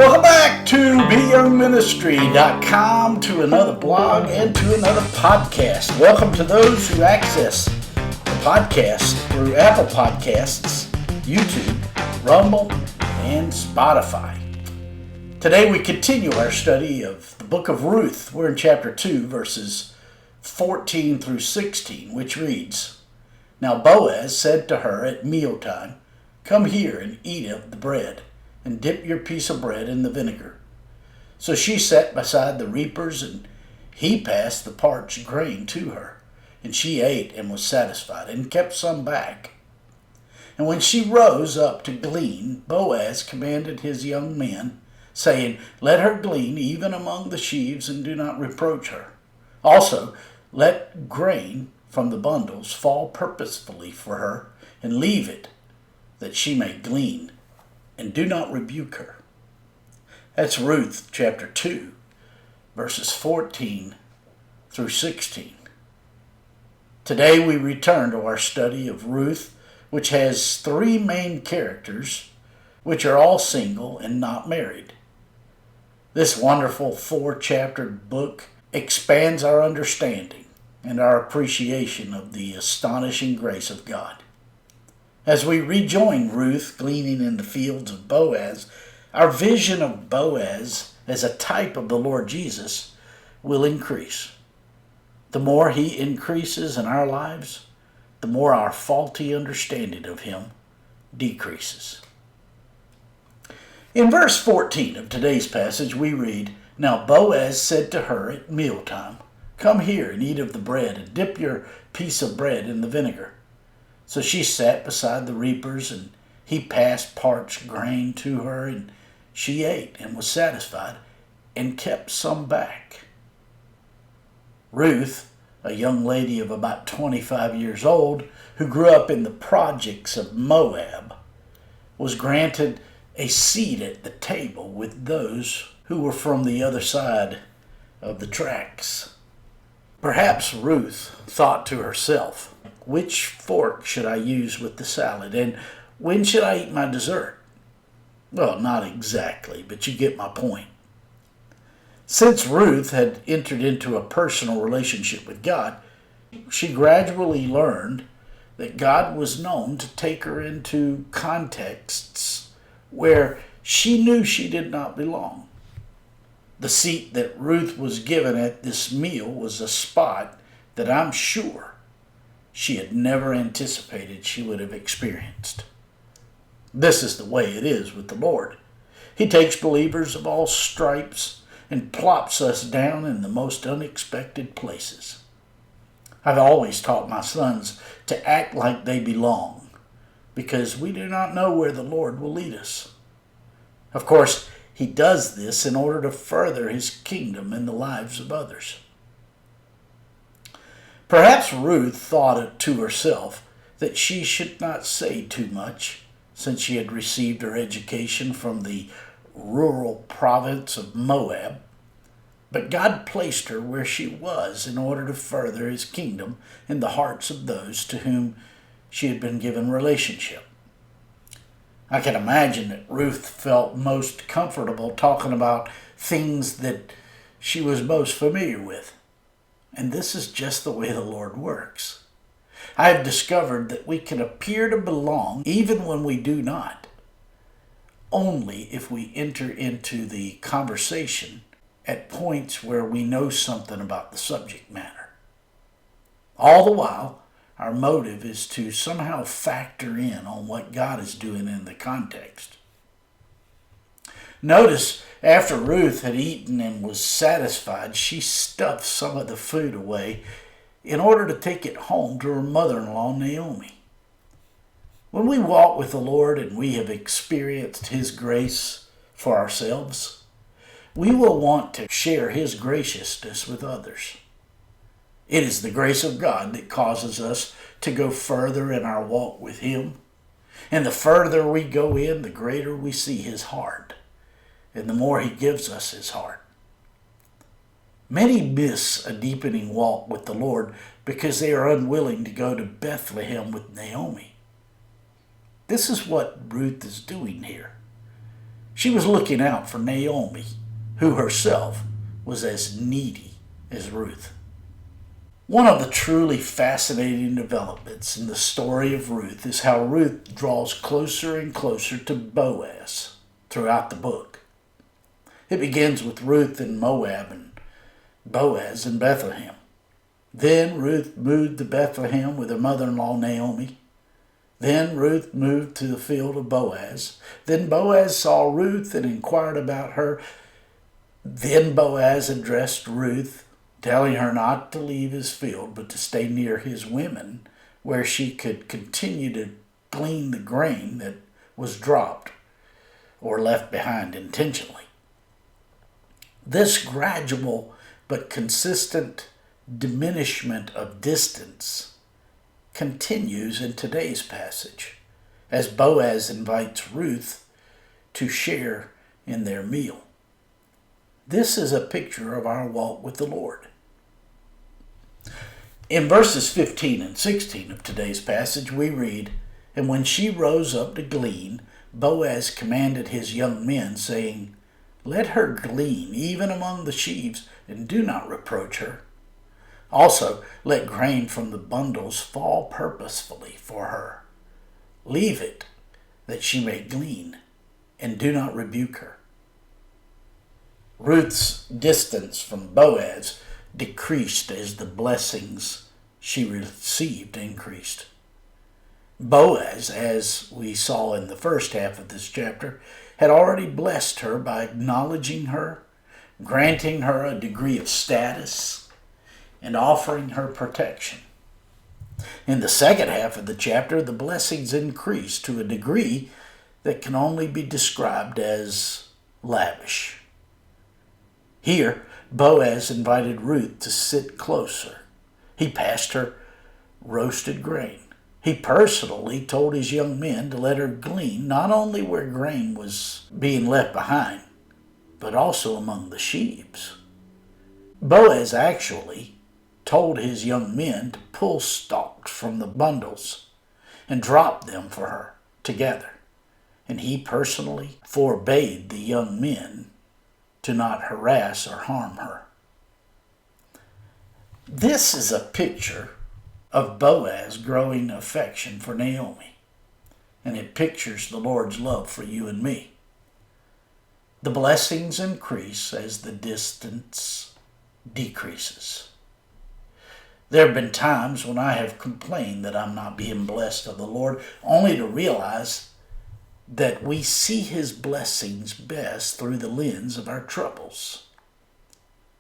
Welcome back to BYoungMinistry.com, to another blog and to another podcast. Welcome to those who access the podcast through Apple Podcasts, YouTube, Rumble, and Spotify. Today we continue our study of the book of Ruth. We're in chapter 2, verses 14 through 16, which reads, "Now Boaz said to her at mealtime, 'Come here and eat of the bread, and dip your piece of bread in the vinegar.' So she sat beside the reapers, and he passed the parched grain to her. And she ate and was satisfied, and kept some back. And when she rose up to glean, Boaz commanded his young men, saying, 'Let her glean even among the sheaves, and do not reproach her. Also, let grain from the bundles fall purposefully for her, and leave it, that she may glean, and do not rebuke her.'" That's Ruth chapter 2, verses 14 through 16. Today we return to our study of Ruth, which has three main characters, which are all single and not married. This wonderful four-chapter book expands our understanding and our appreciation of the astonishing grace of God. As we rejoin Ruth gleaning in the fields of Boaz, our vision of Boaz as a type of the Lord Jesus will increase. The more he increases in our lives, the more our faulty understanding of him decreases. In verse 14 of today's passage we read, "Now Boaz said to her at mealtime, 'Come here and eat of the bread, and dip your piece of bread in the vinegar.' So she sat beside the reapers, and he passed parched grain to her, and she ate and was satisfied, and kept some back." Ruth, a young lady of about 25 years old, who grew up in the projects of Moab, was granted a seat at the table with those who were from the other side of the tracks. Perhaps Ruth thought to herself, "Which fork should I use with the salad, and when should I eat my dessert?" Well, not exactly, but you get my point. Since Ruth had entered into a personal relationship with God, she gradually learned that God was known to take her into contexts where she knew she did not belong. The seat that Ruth was given at this meal was a spot that I'm sure she had never anticipated she would have experienced. This is the way it is with the Lord. He takes believers of all stripes and plops us down in the most unexpected places. I've always taught my sons to act like they belong, because we do not know where the Lord will lead us. Of course, he does this in order to further his kingdom in the lives of others. Perhaps Ruth thought it to herself that she should not say too much, since she had received her education from the rural province of Moab. But God placed her where she was in order to further his kingdom in the hearts of those to whom she had been given relationship. I can imagine that Ruth felt most comfortable talking about things that she was most familiar with. And this is just the way the Lord works. I have discovered that we can appear to belong even when we do not, only if we enter into the conversation at points where we know something about the subject matter. All the while, our motive is to somehow factor in on what God is doing in the context. Notice, after Ruth had eaten and was satisfied, she stuffed some of the food away in order to take it home to her mother-in-law, Naomi. When we walk with the Lord and we have experienced his grace for ourselves, we will want to share his graciousness with others. It is the grace of God that causes us to go further in our walk with him. And the further we go in, the greater we see his heart, and the more he gives us his heart. Many miss a deepening walk with the Lord because they are unwilling to go to Bethlehem with Naomi. This is what Ruth is doing here. She was looking out for Naomi, who herself was as needy as Ruth. One of the truly fascinating developments in the story of Ruth is how Ruth draws closer and closer to Boaz throughout the book. It begins with Ruth in Moab and Boaz in Bethlehem. Then Ruth moved to Bethlehem with her mother-in-law Naomi. Then Ruth moved to the field of Boaz. Then Boaz saw Ruth and inquired about her. Then Boaz addressed Ruth, telling her not to leave his field, but to stay near his women, where she could continue to glean the grain that was dropped or left behind intentionally. This gradual but consistent diminishment of distance continues in today's passage as Boaz invites Ruth to share in their meal. This is a picture of our walk with the Lord. In verses 15 and 16 of today's passage, we read, "And when she rose up to glean, Boaz commanded his young men, saying, 'Let her glean even among the sheaves, and do not reproach her. Also, let grain from the bundles fall purposefully for her. Leave it, that she may glean, and do not rebuke her.'" Ruth's distance from Boaz decreased as the blessings she received increased. Boaz, as we saw in the first half of this chapter, had already blessed her by acknowledging her, granting her a degree of status, and offering her protection. In the second half of the chapter, the blessings increased to a degree that can only be described as lavish. Here, Boaz invited Ruth to sit closer. He passed her roasted grain. He personally told his young men to let her glean not only where grain was being left behind, but also among the sheaves. Boaz actually told his young men to pull stalks from the bundles and drop them for her together, and he personally forbade the young men to not harass or harm her. This is a picture of Boaz growing affection for Naomi, and it pictures the Lord's love for you and me. The blessings increase as the distance decreases. There have been times when I have complained that I'm not being blessed of the Lord, only to realize that we see His blessings best through the lens of our troubles.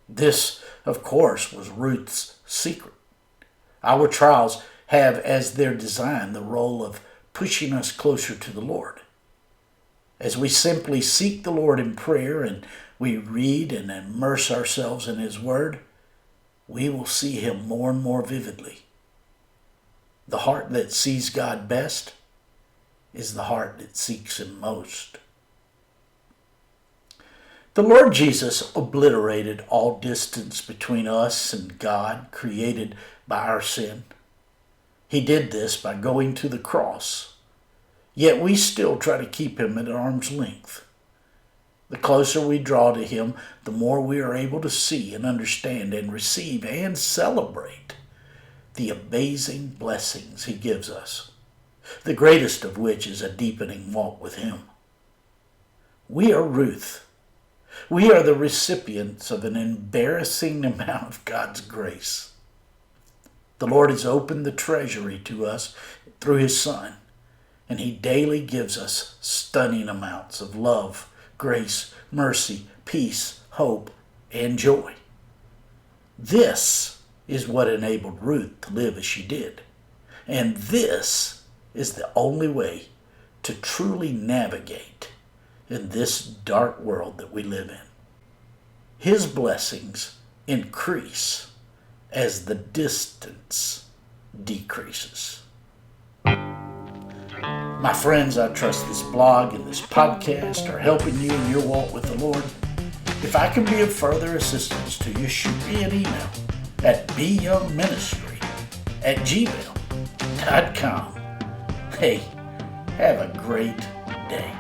This, of course, was Ruth's secret. Our trials have as their design the role of pushing us closer to the Lord. As we simply seek the Lord in prayer and we read and immerse ourselves in His Word, we will see Him more and more vividly. The heart that sees God best is the heart that seeks Him most. The Lord Jesus obliterated all distance between us and God created by our sin. He did this by going to the cross, yet we still try to keep Him at arm's length. The closer we draw to Him, the more we are able to see and understand and receive and celebrate the amazing blessings He gives us, the greatest of which is a deepening walk with Him. We are Ruth. We are the recipients of an embarrassing amount of God's grace. The Lord has opened the treasury to us through His Son, and He daily gives us stunning amounts of love, grace, mercy, peace, hope, and joy. This is what enabled Ruth to live as she did, and this is the only way to truly navigate in this dark world that we live in. His blessings increase as the distance decreases. My friends, I trust this blog and this podcast are helping you in your walk with the Lord. If I can be of further assistance to you, shoot me an email at BYoungMinistry@gmail.com. Hey, have a great day.